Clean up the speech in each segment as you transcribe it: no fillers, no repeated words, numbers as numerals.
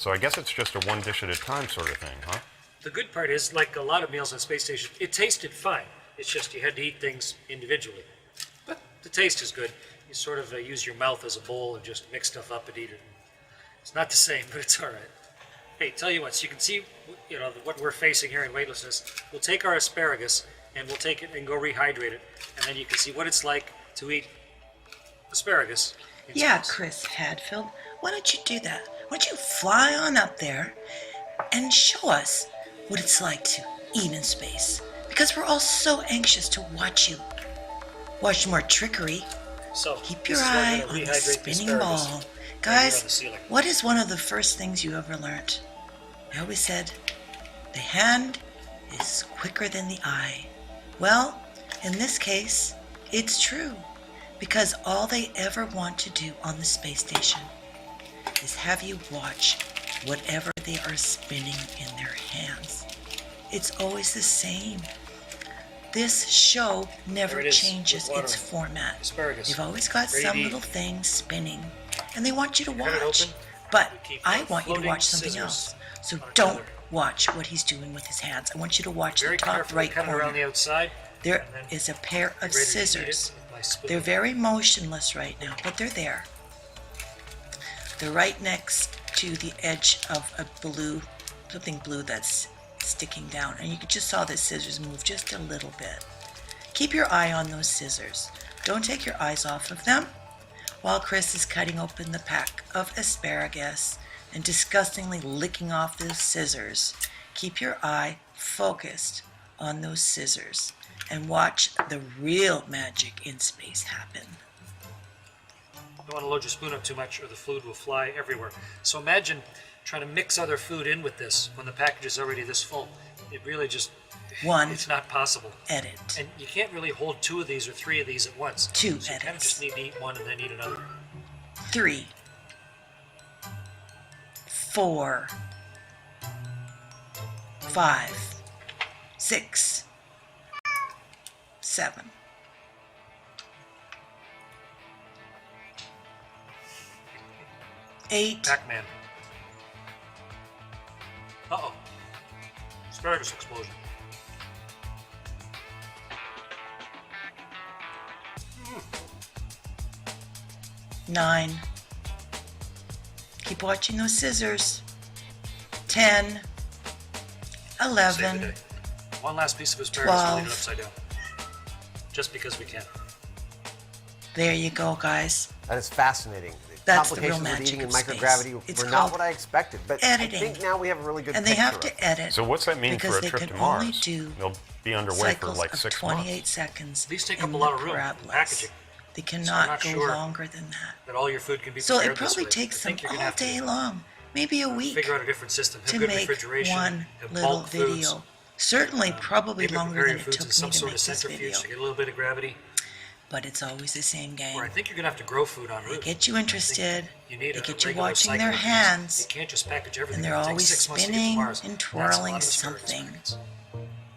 So I guess it's just a one dish at a time sort of thing, huh? The good part is, like a lot of meals on space station, it tasted fine. It's just you had to eat things individually. But the taste is good. You sort of use your mouth as a bowl and just mix stuff up and eat it. It's not the same, but it's all right. Hey, tell you what, so you can see, what we're facing here in weightlessness. We'll take our asparagus and we'll take it and go rehydrate it, and then you can see what it's like to eat asparagus. Yeah, Chris Hadfield, why don't you do that? Why don't you fly on up there and show us what it's like to eat in space? Because we're all so anxious to watch you. Watch more trickery. So keep your eye on the spinning ball. Guys, what is one of the first things you ever learned? I always said, the hand is quicker than the eye. Well, in this case, it's true. Because all they ever want to do on the space station is have you watch whatever they are spinning in their hands. It's always the same. This show never changes its format. Asparagus. They've always got some little thing spinning, and they want you to watch. But I want you to watch something else. So don't watch what he's doing with his hands. I want you to watch the top right corner. Around the outside. There is a pair of scissors. They're very motionless right now, but they're there. They're right next to the edge of a blue, something blue that's sticking down. And you just saw the scissors move just a little bit. Keep your eye on those scissors. Don't take your eyes off of them while Chris is cutting open the pack of asparagus and disgustingly licking off those scissors. Keep your eye focused on those scissors and watch the real magic in space happen. You don't want to load your spoon up too much or the food will fly everywhere. So imagine trying to mix other food in with this when the package is already this full. It really just, it's not possible. Edit. And you can't really hold 2 of these or 3 of these at once. Two so you kind of just need to eat one and then eat another. 3, 4, 5, 6, 7. Eight. Pac-Man. Uh-oh. Asparagus explosion. 9. Keep watching those scissors. 10. 11. One last piece of asparagus, 12. we'll leave it upside down. Just because we can. There you go, guys. That is fascinating. That's the real Complications with magic eating in of microgravity space. were not what I expected, but editing. I think now we have a really good And they picture have of to it. edit. So what's that mean for because a they trip can to only Mars? do They'll be underway for cycles like of 6 28 months. seconds. These take in up a the lot of room in parabolas. packaging. They So I'm cannot not go sure longer than that. that all your food can be So prepared it probably this way. takes I think them you're gonna all have to day long, maybe a week, figure out a different system. Have to good make refrigeration, one have little bulk foods. video. Certainly, probably Maybe longer prepare than your it foods took in me some to sort make of this centrifuge video. to get a little bit of gravity. But it's always the same game. Or I think you're gonna have to grow food en They route. get you interested. You need They a get you regular watching cycle their of things. hands. You can't just package everything. And they're It takes always 6 months to get to spinning Mars. and That's a twirling lot of asparagus something. packets.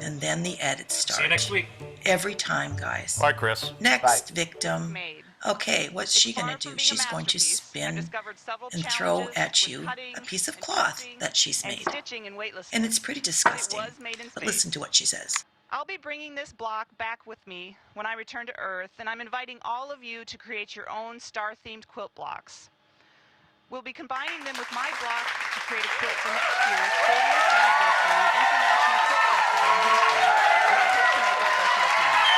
And then the edits start. See you next week. Every time, guys. Bye, Chris. Next Bye. victim. Made. Okay, what's she It's going far to from do? being a She's going to masterpiece. I've spin discovered several and throw challenges at with you cutting a piece of and cloth twisting that she's and made. stitching in weightlessness. And it's pretty disgusting. It was made in But space. listen to what she says. I'll be bringing this block back with me when I return to Earth, and I'm inviting all of you to create your own star-themed quilt blocks. We'll be combining them with my block to create a quilt for next year's 40th Anniversary International Quilt Festival in Houston, where I hope to make a special appearance.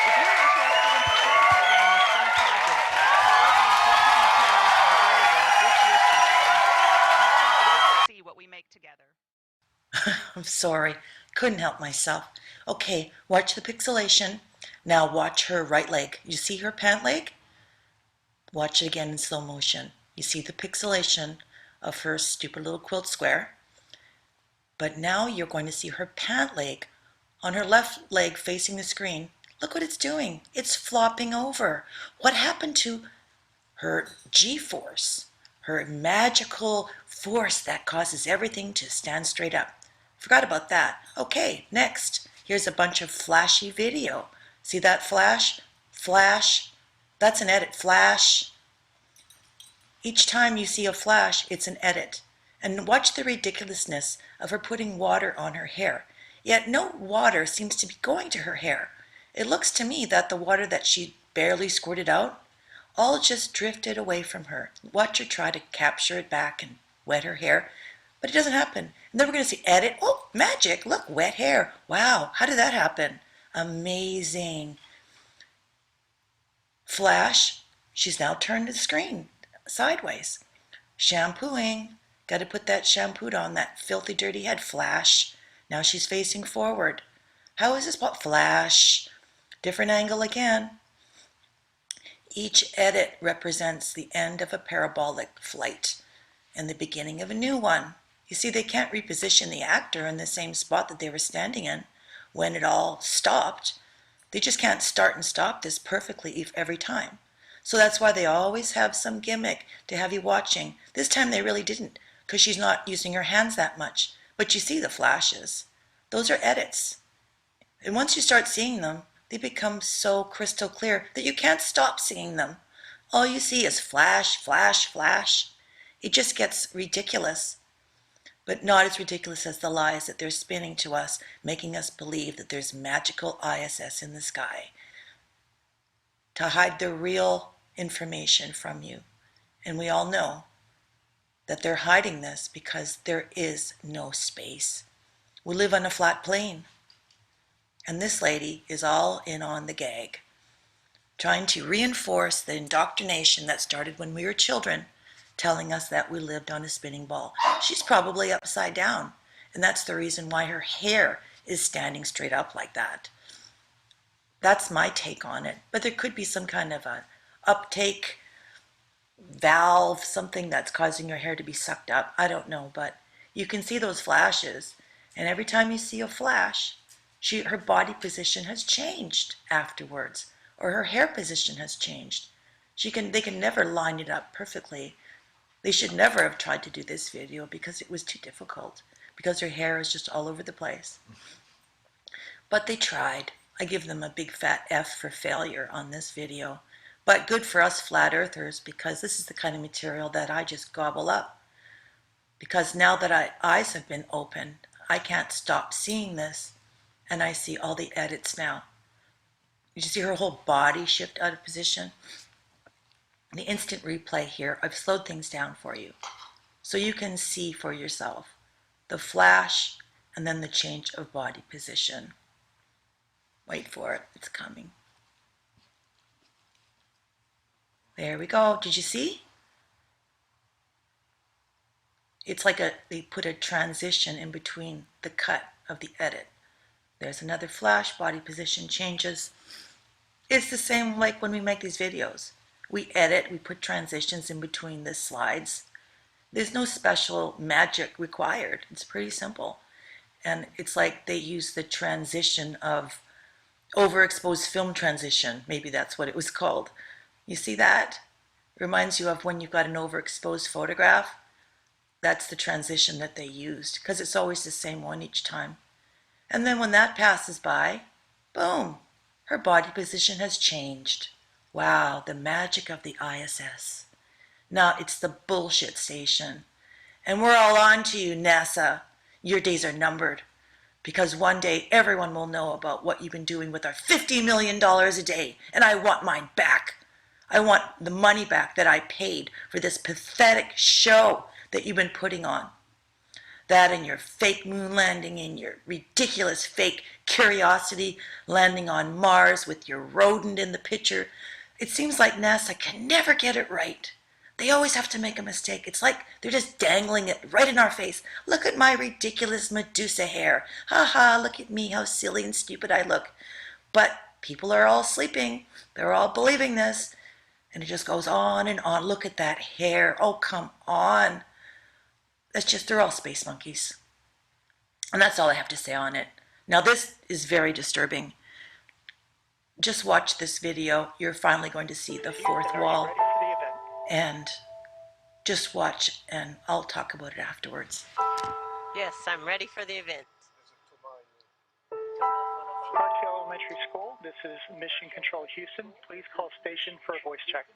If you're interested in participating in this fun project, all the important details are available at this year's festival. I can't wait to see what we make together. I'm sorry. Couldn't help myself. Okay, watch the pixelation. Now watch her right leg. You see her pant leg? Watch it again in slow motion. You see the pixelation of her stupid little quilt square. But now you're going to see her pant leg on her left leg facing the screen. Look what it's doing. It's flopping over. What happened to her G-force? Her magical force that causes everything to stand straight up. Forgot about that. Okay, next. Here's a bunch of flashy video. See that flash? Flash. That's an edit. Flash. Each time you see a flash, it's an edit. And watch the ridiculousness of her putting water on her hair. Yet no water seems to be going to her hair. It looks to me that the water that she barely squirted out all just drifted away from her. Watch her try to capture it back and wet her hair, but it doesn't happen. And then we're going to see edit. Oh, magic. Look, wet hair. Wow, how did that happen? Amazing. Flash. She's now turned the screen sideways. Shampooing. Got to put that shampoo on that filthy, dirty head. Flash. Now she's facing forward. How is this? Flash. Different angle again. Each edit represents the end of a parabolic flight and the beginning of a new one. You see, they can't reposition the actor in the same spot that they were standing in when it all stopped. They just can't start and stop this perfectly every time. So that's why they always have some gimmick to have you watching. This time they really didn't, because she's not using her hands that much. But you see the flashes. Those are edits. And once you start seeing them, they become so crystal clear that you can't stop seeing them. All you see is flash, flash, flash. It just gets ridiculous. But not as ridiculous as the lies that they're spinning to us, making us believe that there's magical ISS in the sky to hide the real information from you. And we all know that they're hiding this because there is no space. We live on a flat plane. And this lady is all in on the gag, trying to reinforce the indoctrination that started when we were children, telling us that we lived on a spinning ball. She's probably upside down, and that's the reason why her hair is standing straight up like that. That's my take on it. But there could be some kind of an uptake valve, something that's causing your hair to be sucked up. I don't know, but you can see those flashes, and every time you see a flash, her body position has changed afterwards, or her hair position has changed. They can never line it up perfectly. They should never have tried to do this video because it was too difficult, because her hair is just all over the place. But they tried. I give them a big fat F for failure on this video. But good for us flat earthers, because this is the kind of material that I just gobble up. Because now that eyes have been opened, I can't stop seeing this. And I see all the edits now. You see her whole body shift out of position? The instant replay here, I've slowed things down for you, so you can see for yourself the flash and then the change of body position. Wait for it, it's coming. There we go. Did you see? It's like they put a transition in between the cut of the edit. There's another flash, body position changes. It's the same like when we make these videos. We edit, we put transitions in between the slides. There's no special magic required. It's pretty simple. And it's like they use the transition of overexposed film transition. Maybe that's what it was called. You see that? It reminds you of when you've got an overexposed photograph. That's the transition that they used, because it's always the same one each time. And then when that passes by, boom, her body position has changed. Wow, the magic of the ISS. Now it's the bullshit station. And we're all on to you, NASA. Your days are numbered. Because one day everyone will know about what you've been doing with our $50 million a day. And I want mine back. I want the money back that I paid for this pathetic show that you've been putting on. That and your fake moon landing and your ridiculous fake Curiosity landing on Mars with your rodent in the picture. It seems like NASA can never get it right. They always have to make a mistake. It's like they're just dangling it right in our face. Look at my ridiculous Medusa hair. Ha ha, look at me, how silly and stupid I look. But people are all sleeping. They're all believing this. And it just goes on and on. Look at that hair. Oh, come on. They're all space monkeys. And that's all I have to say on it. Now this is very disturbing. Just watch this video. You're finally going to see the fourth wall. And just watch, and I'll talk about it afterwards. Yes, I'm ready for the event. Parkdale Elementary School, this is Mission Control Houston. Please call station for a voice check.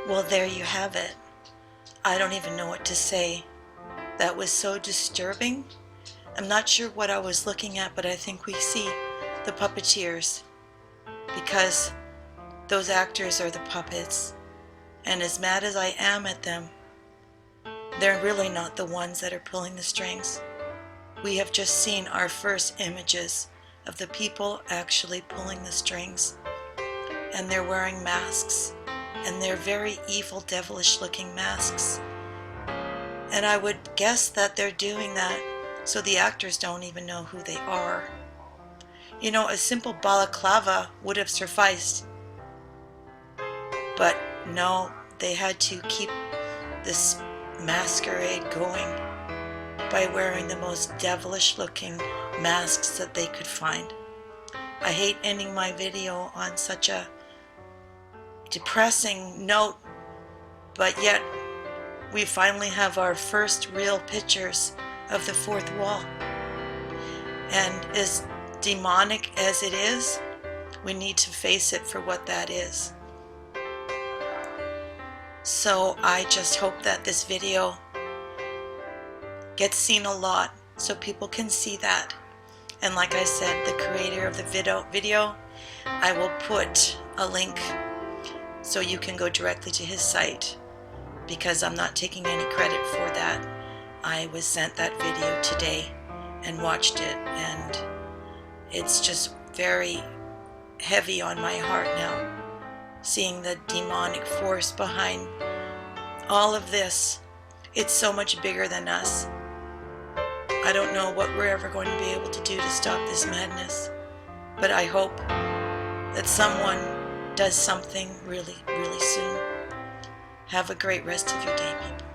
Well, there you have it. I don't even know what to say. That was so disturbing. I'm not sure what I was looking at, but I think we see the puppeteers, because those actors are the puppets. And as mad as I am at them, they're really not the ones that are pulling the strings. We have just seen our first images of the people actually pulling the strings. And they're wearing masks. And they're very evil, devilish looking masks. And I would guess that they're doing that so the actors don't even know who they are. You know, a simple balaclava would have sufficed. But no, they had to keep this masquerade going by wearing the most devilish looking masks that they could find. I hate ending my video on such a depressing note, but yet we finally have our first real pictures of the fourth wall. And as demonic as it is, we need to face it for what that is. So I just hope that this video gets seen a lot so people can see that. And like I said, the creator of the video, I will put a link so you can go directly to his site, because I'm not taking any credit for that. I was sent that video today and watched it, and it's just very heavy on my heart now, seeing the demonic force behind all of this. It's so much bigger than us. I don't know what we're ever going to be able to do to stop this madness, but I hope that someone does something really, really soon. Have a great rest of your day, people.